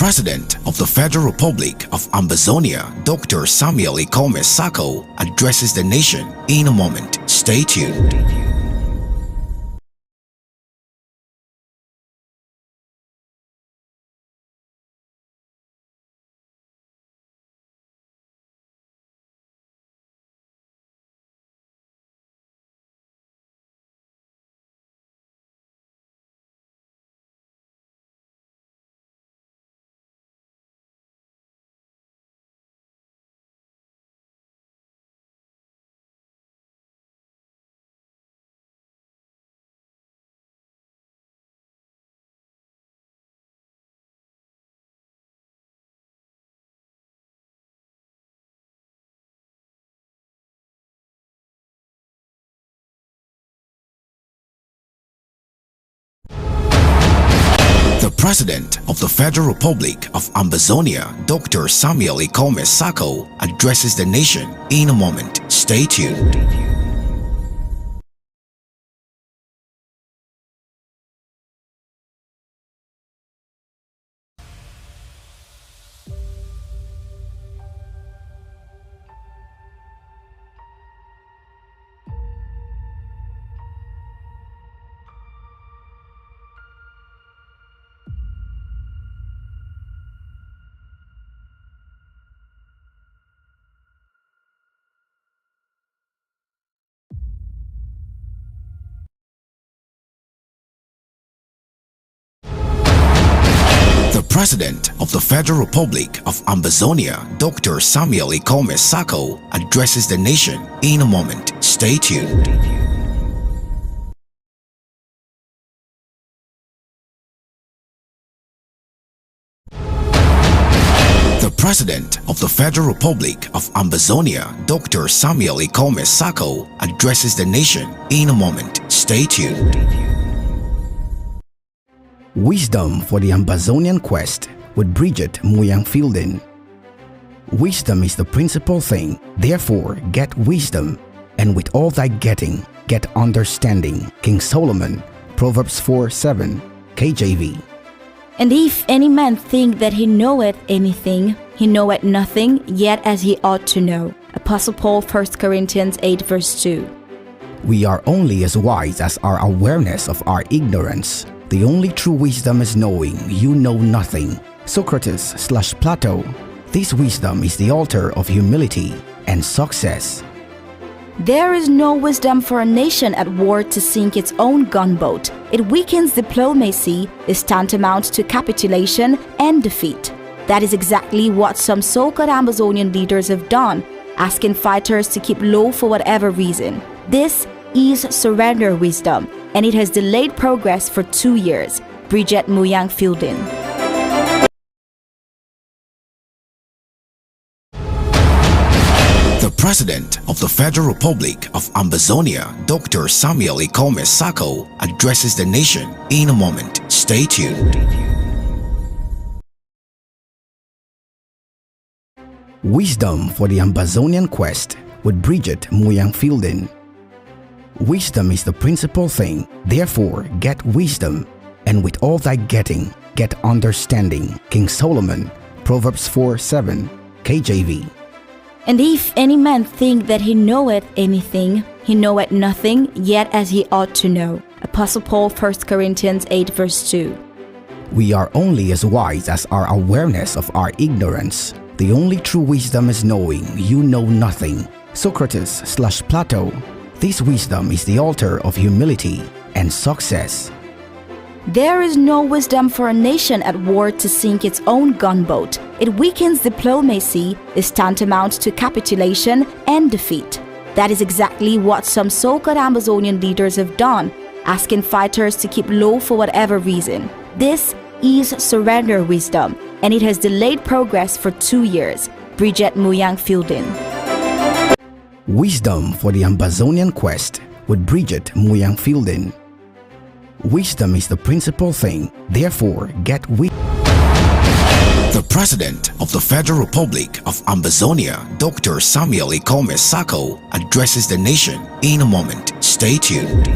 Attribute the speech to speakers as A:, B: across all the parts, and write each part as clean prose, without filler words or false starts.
A: President of the Federal Republic of Ambazonia, Dr. Samuel Sako, addresses the nation in a moment. Stay tuned. The President of the Federal Republic of Ambazonia, Dr. Samuel Sako, addresses the nation in a moment. Stay tuned. The President of the Federal Republic of Ambazonia, Dr. Samuel Sako, addresses the nation in a moment. Stay tuned. The President of the Federal Republic of Ambazonia, Dr. Samuel Sako, addresses the nation in a moment. Stay tuned.
B: Wisdom for the Ambazonian Quest with Bridget Muyang Fielding. Wisdom is the principal thing, therefore get wisdom, and with all thy getting, get understanding. King Solomon, Proverbs 4:7, KJV.
C: And if any man think that he knoweth anything, he knoweth nothing, yet as he ought to know. Apostle Paul, 1 Corinthians 8:2.
B: We are only as wise as our awareness of our ignorance. The only true wisdom is knowing you know nothing. Socrates/Plato. This wisdom is the altar of humility and success.
C: There is no wisdom for a nation at war to sink its own gunboat. It weakens diplomacy, is tantamount to capitulation and defeat. That is exactly what some so-called Amazonian leaders have done, asking fighters to keep low for whatever reason. This is surrender wisdom, and it has delayed progress for 2 years. Bridget Muyang Fielding.
A: The President of the Federal Republic of Ambazonia, Dr. Samuel Sako, addresses the nation in a moment. Stay tuned.
B: Wisdom for the Ambazonian Quest with Bridget Muyang Fielding. Wisdom is the principal thing, therefore get wisdom, and with all thy getting, get understanding. King Solomon, Proverbs 4:7, KJV.
C: And if any man think that he knoweth anything, he knoweth nothing, yet as he ought to know. Apostle Paul, 1 Corinthians 8:2.
B: We are only as wise as our awareness of our ignorance. The only true wisdom is knowing you know nothing. Socrates/Plato. This wisdom is the altar of humility and success.
C: There is no wisdom for a nation at war to sink its own gunboat. It weakens diplomacy, is tantamount to capitulation and defeat. That is exactly what some so-called Amazonian leaders have done, asking fighters to keep low for whatever reason. This is surrender wisdom, and it has delayed progress for 2 years. Bridget Muyang Fielding.
B: Wisdom for the Ambazonian Quest with Bridget Muyang Fielding. Wisdom is the principal thing, therefore get wisdom.
A: The President of the Federal Republic of Ambazonia, Dr. Samuel Sako, addresses the nation in a moment. Stay tuned.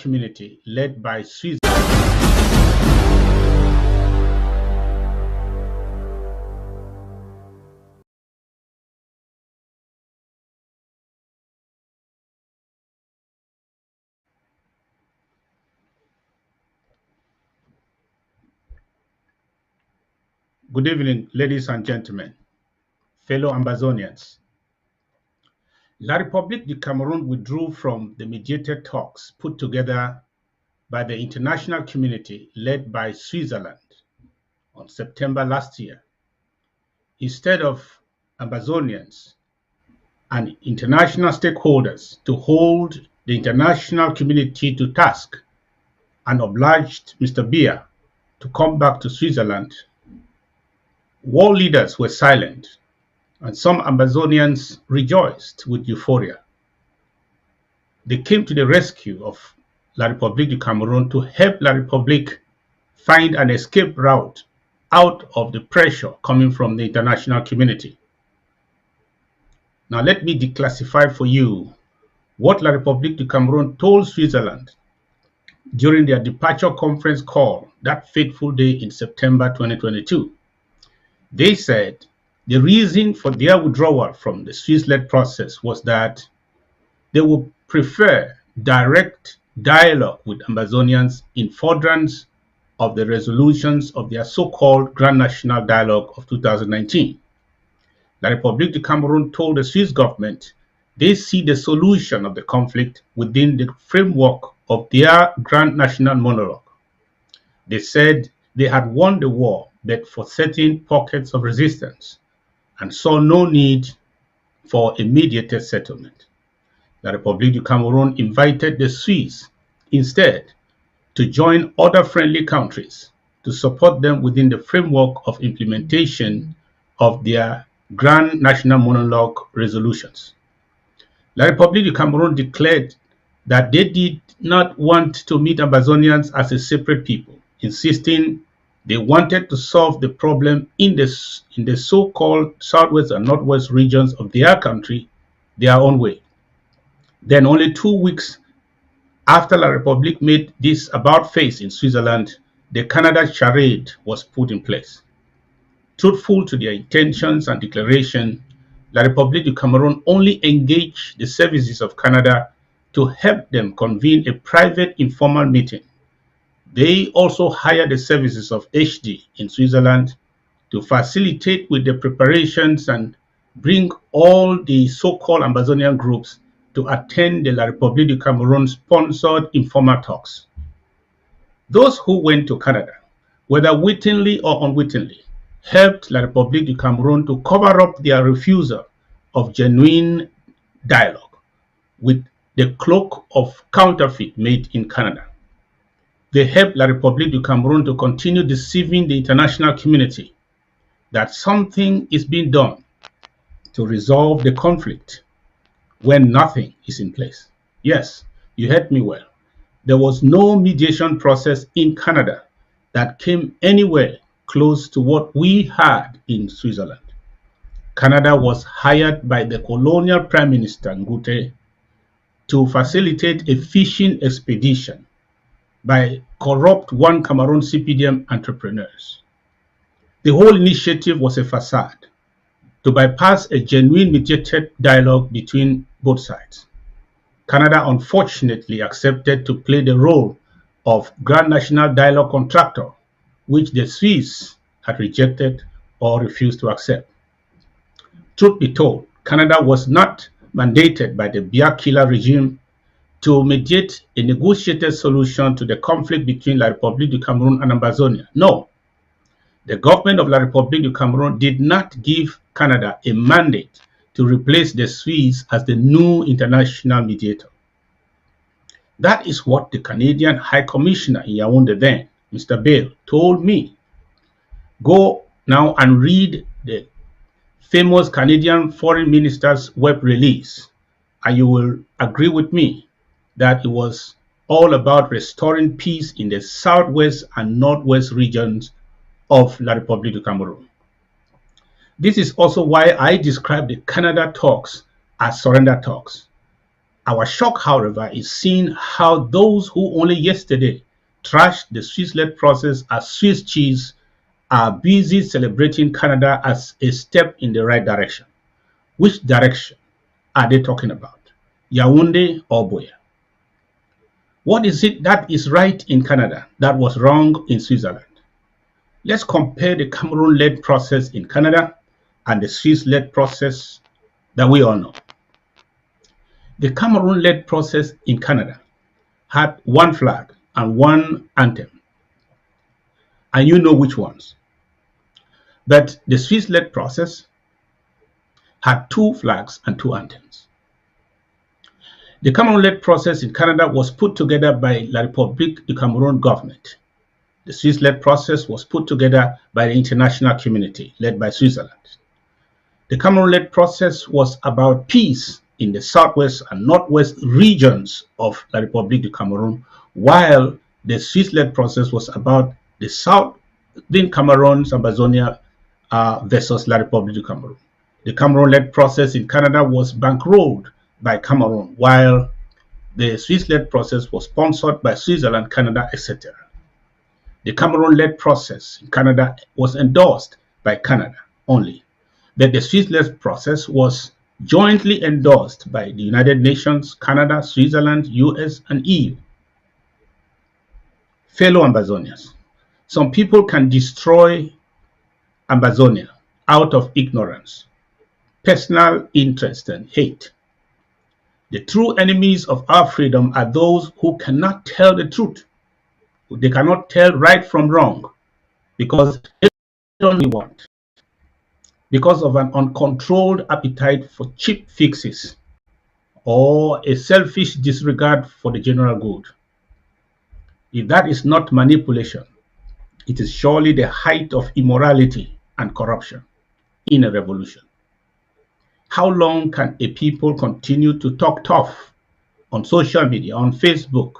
D: community led by Switzerland. Good evening, ladies and gentlemen, fellow Ambazonians. La République du Cameroon withdrew from the mediated talks put together by the international community led by Switzerland on September last year. Instead of Ambazonians and international stakeholders to hold the international community to task and obliged Mr. Biya to come back to Switzerland, world leaders were silent, and some Ambazonians rejoiced with euphoria. They came to the rescue of La République du Cameroun to help La République find an escape route out of the pressure coming from the international community. Now let me declassify for you what La République du Cameroun told Switzerland during their departure conference call that fateful day in September 2022. They said the reason for their withdrawal from the Swiss-led process was that they would prefer direct dialogue with Ambazonians in furtherance of the resolutions of their so-called Grand National Dialogue of 2019. La République du Cameroun told the Swiss government they see the solution of the conflict within the framework of their Grand National Monologue. They said they had won the war, but for certain pockets of resistance, and saw no need for a mediated settlement. La République du Cameroun invited the Swiss instead to join other friendly countries to support them within the framework of implementation of their Grand National Monologue resolutions. La République du Cameroun declared that they did not want to meet Ambazonians as a separate people, insisting they wanted to solve the problem in the so-called southwest and northwest regions of their country their own way. Then only 2 weeks after La République made this about-face in Switzerland, the Canada charade was put in place. Truthful to their intentions and declaration, La République du Cameroun only engaged the services of Canada to help them convene a private informal meeting. They also hired the services of HD in Switzerland to facilitate with the preparations and bring all the so-called Ambazonian groups to attend the La République du Cameroun sponsored informal talks. Those who went to Canada, whether wittingly or unwittingly, helped La République du Cameroun to cover up their refusal of genuine dialogue with the cloak of counterfeit made in Canada. They helped La République du Cameroun to continue deceiving the international community that something is being done to resolve the conflict when nothing is in place. Yes, you heard me well. There was no mediation process in Canada that came anywhere close to what we had in Switzerland. Canada was hired by the colonial Prime Minister Ngute to facilitate a fishing expedition by corrupt One Cameroon CPDM entrepreneurs. The whole initiative was a facade to bypass a genuine mediated dialogue between both sides. Canada unfortunately accepted to play the role of Grand National Dialogue contractor, which the Swiss had rejected or refused to accept. Truth be told, Canada was not mandated by the Biya killer regime to mediate a negotiated solution to the conflict between La République du Cameroun and Ambazonia. No, the government of La République du Cameroun did not give Canada a mandate to replace the Swiss as the new international mediator. That is what the Canadian High Commissioner in Yaoundé then, Mr. Bale, told me. Go now and read the famous Canadian Foreign Minister's web release, and you will agree with me that it was all about restoring peace in the southwest and northwest regions of La République du Cameroun. This is also why I describe the Canada talks as surrender talks. Our shock, however, is seeing how those who only yesterday trashed the Swiss-led process as Swiss cheese are busy celebrating Canada as a step in the right direction. Which direction are they talking about? Yaoundé or Buea? What is it that is right in Canada that was wrong in Switzerland? Let's compare the Cameroon-led process in Canada and the Swiss-led process that we all know. The Cameroon-led process in Canada had one flag and one anthem, and you know which ones. But the Swiss-led process had two flags and two anthems. The Cameroon-led process in Canada was put together by La République du Cameroon government. The Swiss-led process was put together by the international community, led by Switzerland. The Cameroon-led process was about peace in the southwest and northwest regions of La République du Cameroon, while the Swiss-led process was about the southern Cameroon's Ambazonia versus La République du Cameroon. The Cameroon-led process in Canada was bankrolled by Cameroon, while the Swiss-led process was sponsored by Switzerland, Canada, etc. The Cameroon-led process in Canada was endorsed by Canada only, but the Swiss-led process was jointly endorsed by the United Nations, Canada, Switzerland, US, and EU. Fellow Ambazonians, some people can destroy Ambazonia out of ignorance, personal interest, and hate. The true enemies of our freedom are those who cannot tell the truth. They cannot tell right from wrong because they only want, because of an uncontrolled appetite for cheap fixes or a selfish disregard for the general good. If that is not manipulation, it is surely the height of immorality and corruption in a revolution. How long can a people continue to talk tough on social media, on Facebook,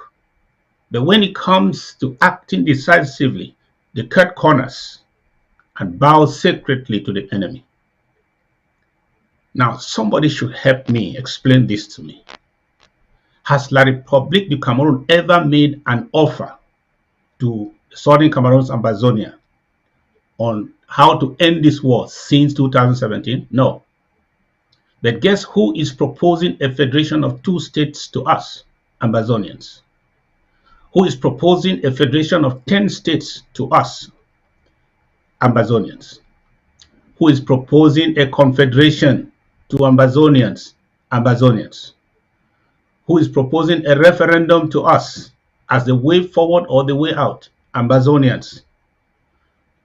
D: but when it comes to acting decisively, they cut corners and bow secretly to the enemy? Now, somebody should help me explain this to me. Has La République du Cameroon ever made an offer to Southern Cameroon's Ambazonia on how to end this war since 2017? No. But guess who is proposing a federation of two states to us, Ambazonians? Who is proposing a federation of 10 states to us, Ambazonians? Who is proposing a confederation to Ambazonians, Ambazonians? Who is proposing a referendum to us as the way forward or the way out, Ambazonians?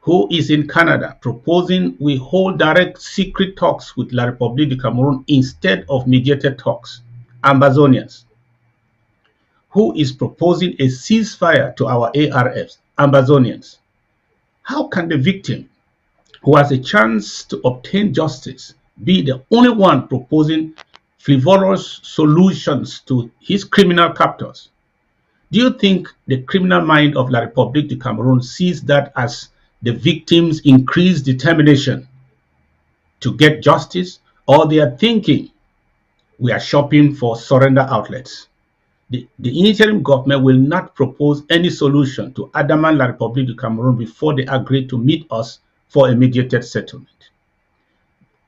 D: Who is in Canada proposing we hold direct secret talks with La République du Cameroon instead of mediated talks, Ambazonians? Who is proposing a ceasefire to our ARFs, Ambazonians? How can the victim who has a chance to obtain justice be the only one proposing frivolous solutions to his criminal captors? Do you think the criminal mind of La République du Cameroon sees that as the victims' increased determination to get justice, or they are thinking we are shopping for surrender outlets? The interim government will not propose any solution to adamant La République du Cameroon before they agree to meet us for a mediated settlement.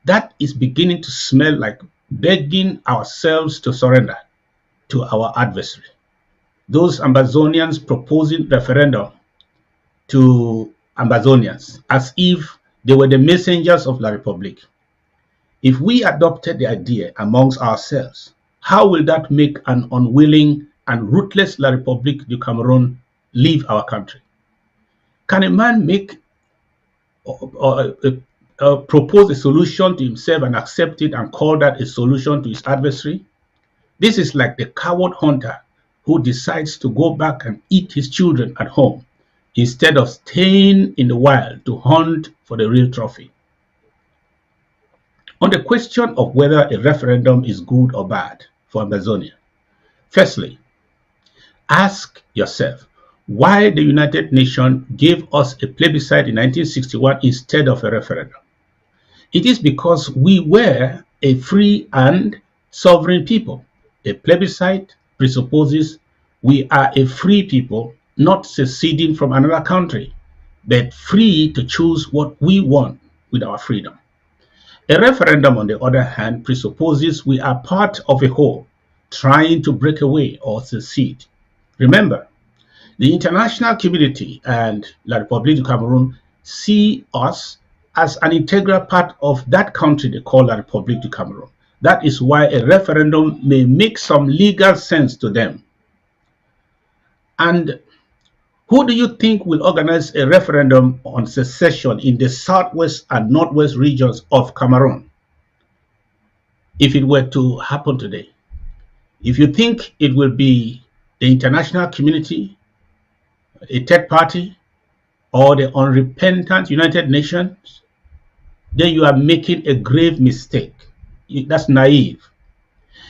D: That is beginning to smell like begging ourselves to surrender to our adversary. Those Ambazonians proposing referendum to Ambazonians as if they were the messengers of La République. If we adopted the idea amongst ourselves, how will that make an unwilling and ruthless La République du Cameroon leave our country? Can a man make propose a solution to himself and accept it and call that a solution to his adversary? This is like the coward hunter who decides to go back and eat his children at home instead of staying in the wild to hunt for the real trophy. On the question of whether a referendum is good or bad for Ambazonia, firstly, ask yourself why the United Nations gave us a plebiscite in 1961 instead of a referendum. It is because we were a free and sovereign people. A plebiscite presupposes we are a free people, not seceding from another country, but free to choose what we want with our freedom. A referendum, on the other hand, presupposes we are part of a whole, trying to break away or secede. Remember, the international community and La République du Cameroon see us as an integral part of that country they call La République du Cameroon. That is why a referendum may make some legal sense to them. And who do you think will organize a referendum on secession in the southwest and northwest regions of Cameroon if it were to happen today? If you think it will be the international community, a third party, or the unrepentant United Nations, then you are making a grave mistake. That's naive.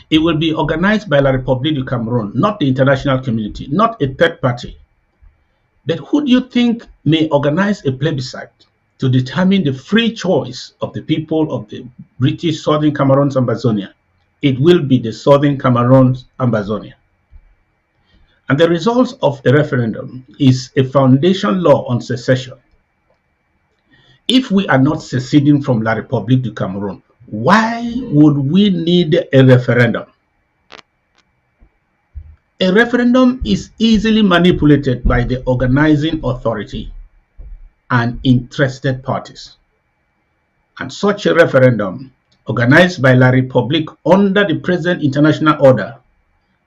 D: It will be organized by La République du Cameroon, not the international community, not a third party. But who do you think may organize a plebiscite to determine the free choice of the people of the British Southern Cameroon's Ambazonia? It will be the Southern Cameroon's Ambazonia. And the results of a referendum is a foundation law on secession. If we are not seceding from La République du Cameroon, why would we need a referendum? A referendum is easily manipulated by the organizing authority and interested parties. And such a referendum, organized by La République under the present international order,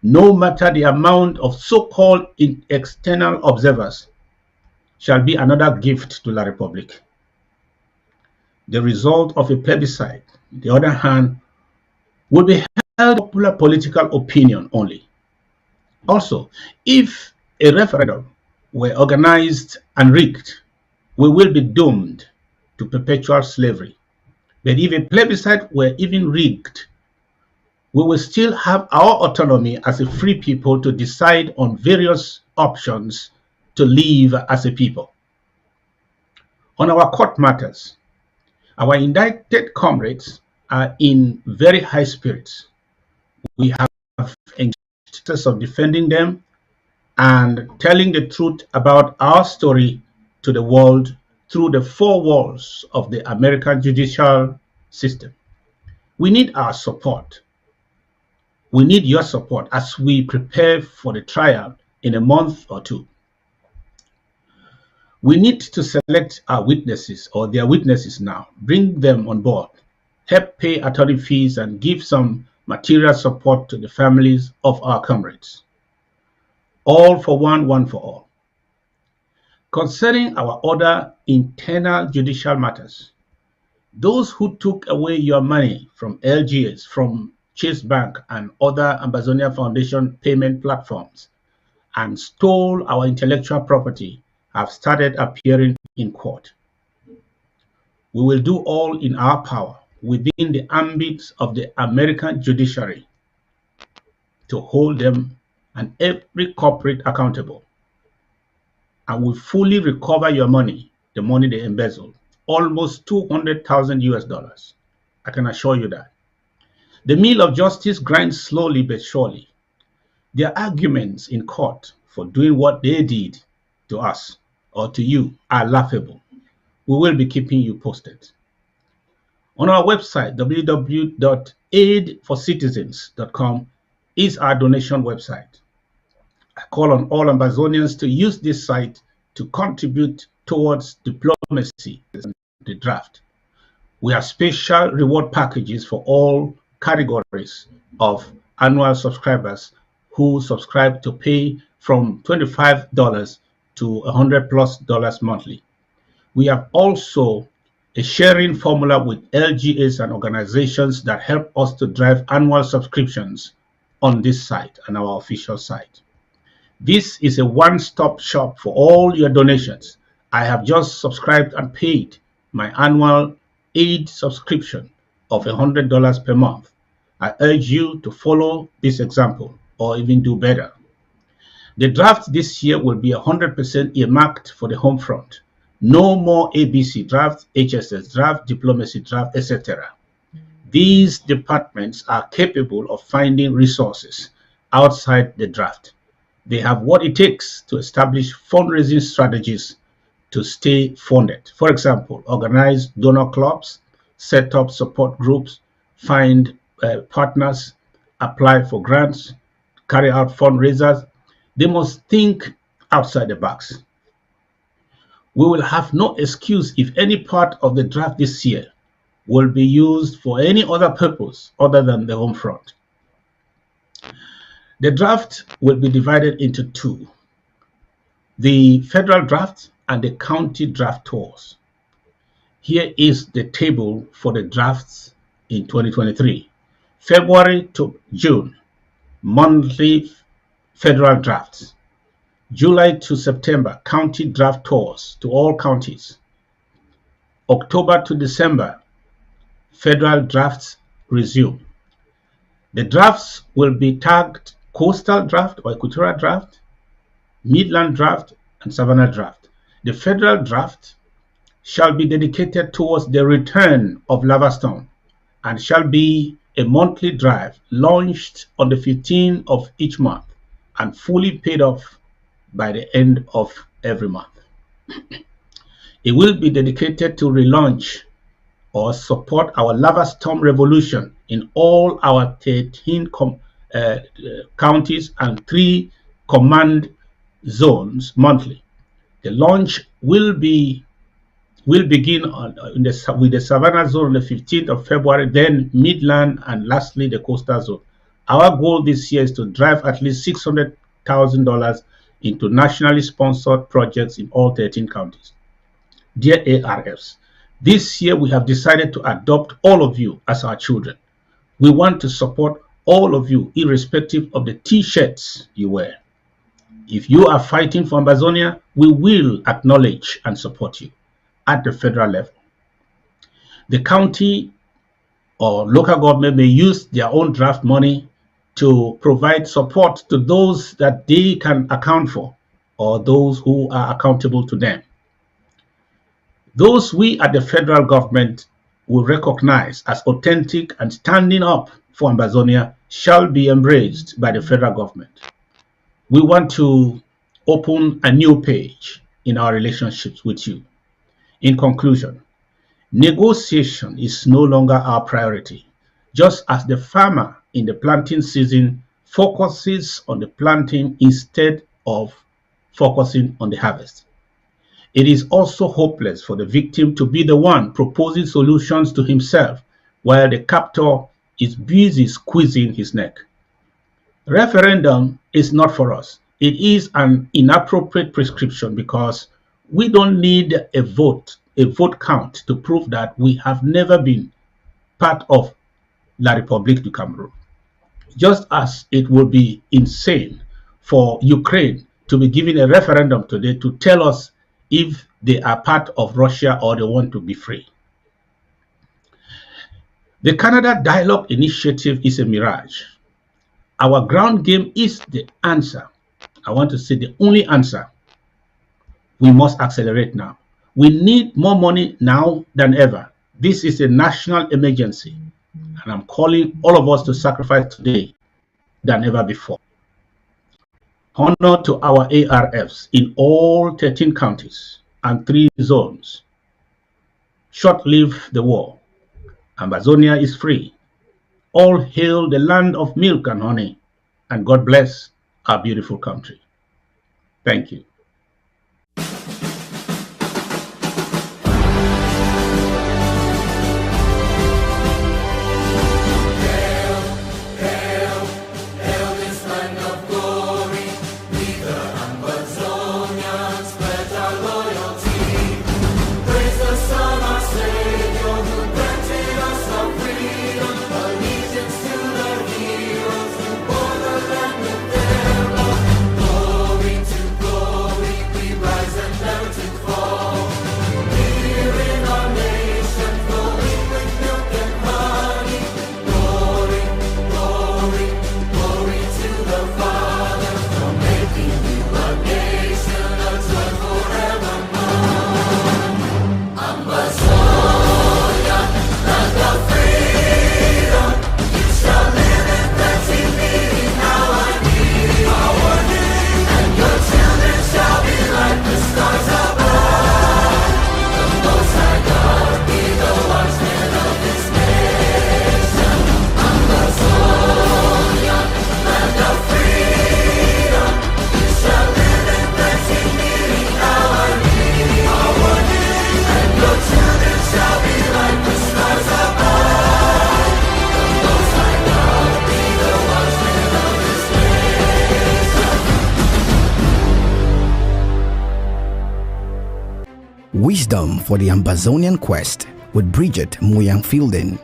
D: no matter the amount of so-called external observers, shall be another gift to La République. The result of a plebiscite, on the other hand, would be held popular political opinion only. Also, if a referendum were organized and rigged, we will be doomed to perpetual slavery. But if a plebiscite were even rigged, we will still have our autonomy as a free people to decide on various options to live as a people. On our court matters, our indicted comrades are in very high spirits. We have engaged of defending them and telling the truth about our story to the world through the four walls of the American judicial system. We need our support. We need your support as we prepare for the trial in a month or two. We need to select our witnesses or their witnesses now, bring them on board, help pay attorney fees and give some material support to the families of our comrades. All for one, one for all. Concerning our other internal judicial matters, those who took away your money from LGS, from Chase Bank and other Ambazonia Foundation payment platforms and stole our intellectual property have started appearing in court. We will do all in our power within the ambit of the American judiciary to hold them and every corporate accountable. And we fully recover your money, the money they embezzled, almost 200,000 US dollars. I can assure you that. The mill of justice grinds slowly but surely. Their arguments in court for doing what they did to us or to you are laughable. We will be keeping you posted. On our website, www.aidforcitizens.com is our donation website. I call on all Ambazonians to use this site to contribute towards diplomacy and the draft. We have special reward packages for all categories of annual subscribers who subscribe to pay from $25 to $100+ monthly. We have also a sharing formula with LGAs and organizations that help us to drive annual subscriptions on this site and our official site. This is a one-stop shop for all your donations. I have just subscribed and paid my annual aid subscription of $100 per month. I urge you to follow this example or even do better. The draft this year will be 100% earmarked for the home front. No more ABC draft, HSS draft, diplomacy draft, etc. These departments are capable of finding resources outside the draft. They have what it takes to establish fundraising strategies to stay funded. For example, organize donor clubs, set up support groups, find partners, apply for grants, carry out fundraisers. They must think outside the box. We will have no excuse if any part of the draft this year will be used for any other purpose other than the home front. The draft will be divided into two: the federal draft and the county draft tours. Here is the table for the drafts in 2023. February to June, monthly federal drafts. July to September, county draft tours to all counties. October to December, federal drafts resume. The drafts will be tagged Coastal Draft or Equatorial Draft, Midland Draft, and Savannah Draft. The federal draft shall be dedicated towards the return of lava storm and shall be a monthly drive launched on the 15th of each month and fully paid off by the end of every month. It will be dedicated to relaunch or support our lava storm revolution in all our 13 counties and 3 command zones monthly. The launch will begin with the Savannah zone on the 15th of February, then Midland, and lastly the Coastal zone. Our goal this year is to drive at least $600,000 into nationally sponsored projects in all 13 counties. Dear ARFs, this year we have decided to adopt all of you as our children. We want to support all of you irrespective of the t-shirts you wear. If you are fighting for Ambazonia, we will acknowledge and support you at the federal level. The county or local government may use their own draft money to provide support to those that they can account for or those who are accountable to them. Those we at the federal government will recognize as authentic and standing up for Ambazonia shall be embraced by the federal government. We want to open a new page in our relationships with you. In conclusion, negotiation is no longer our priority, just as the farmer in the planting season focuses on the planting instead of focusing on the harvest. It is also hopeless for the victim to be the one proposing solutions to himself while the captor is busy squeezing his neck. Referendum is not for us. It is an inappropriate prescription because we don't need a vote count to prove that we have never been part of La République du Cameroon. Just as it would be insane for Ukraine to be given a referendum today to tell us if they are part of Russia or they want to be free. The Canada Dialogue Initiative is a mirage. Our ground game is the answer. I want to say the only answer. We must accelerate now. We need more money now than ever. This is a national emergency, and I'm calling all of us to sacrifice today than ever before. Honor to our ARFs in all 13 counties and 3 zones. Short live the war. Ambazonia is free. All hail the land of milk and honey, and God bless our beautiful country. Thank you.
E: Glory to God.
B: Wisdom for the Ambazonian Quest with Bridget Muyang Fielding.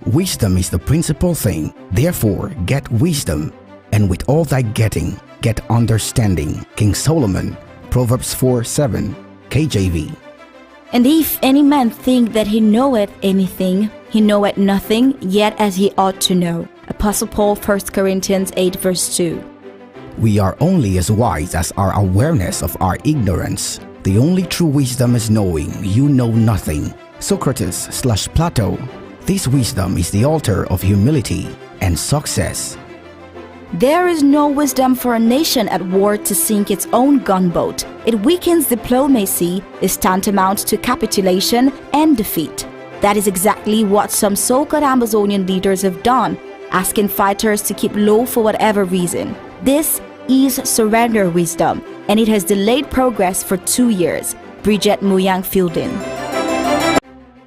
B: Wisdom is the principal thing, therefore get wisdom, and with all thy getting, get understanding. King Solomon, Proverbs 4:7, KJV.
C: And if any man think that he knoweth anything, he knoweth nothing, yet as he ought to know. Apostle Paul, 1 Corinthians 8 verse 2.
B: We are only as wise as our awareness of our ignorance. The only true wisdom is knowing you know nothing. Socrates/Plato. This wisdom is the altar of humility and success.
C: There is no wisdom for a nation at war to sink its own gunboat. It weakens diplomacy, is tantamount to capitulation and defeat. That is exactly what some so-called Ambazonian leaders have done, asking fighters to keep low for whatever reason. This is surrender wisdom, and it has delayed progress for 2 years. Bridget Muyang Fielding.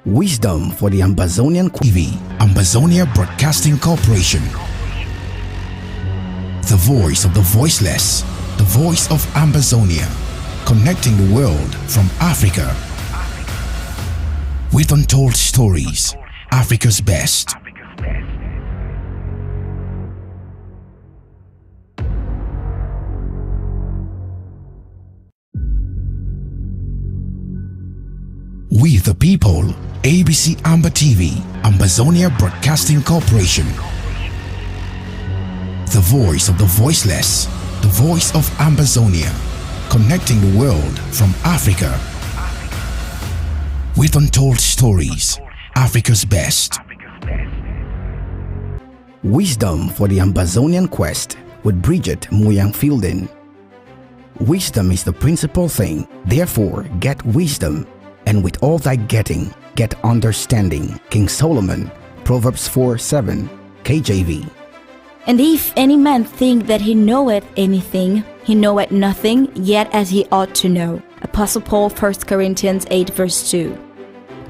B: Wisdom for the Ambazonian
A: TV, Ambazonia Broadcasting Corporation. The voice of the voiceless, the voice of Ambazonia, connecting the world from Africa. With untold stories, Africa's best. We the people, ABC Amba TV, Ambazonia Broadcasting Corporation. The voice of the voiceless, the voice of Ambazonia, connecting the world from Africa. With untold stories, Africa's best.
B: Wisdom for the Ambazonian Quest with Bridget Muyang Fielding. Wisdom is the principal thing, therefore get wisdom, and with all thy getting, get understanding. King Solomon, Proverbs 4:7, KJV.
C: And if any man think that he knoweth anything, he knoweth nothing, yet as he ought to know. Apostle Paul, 1 Corinthians 8 verse 2.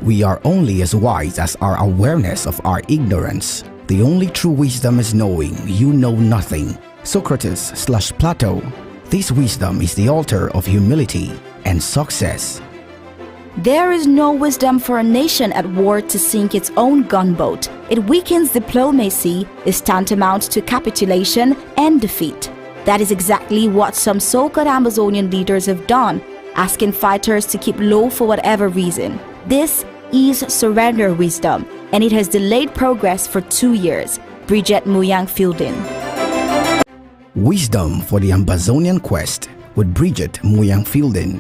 B: We are only as wise as our awareness of our ignorance. The only true wisdom is knowing you know nothing. Socrates/Plato. This wisdom is the altar of humility and success.
C: There is no wisdom for a nation at war to sink its own gunboat. It weakens diplomacy, is tantamount to capitulation and defeat. That is exactly what some so-called Ambazonian leaders have done, asking fighters to keep low for whatever reason. This is surrender wisdom, and it has delayed progress for 2 years. Bridget Muyang Fielding.
B: Wisdom for the Ambazonian Quest with Bridget Muyang Fielding.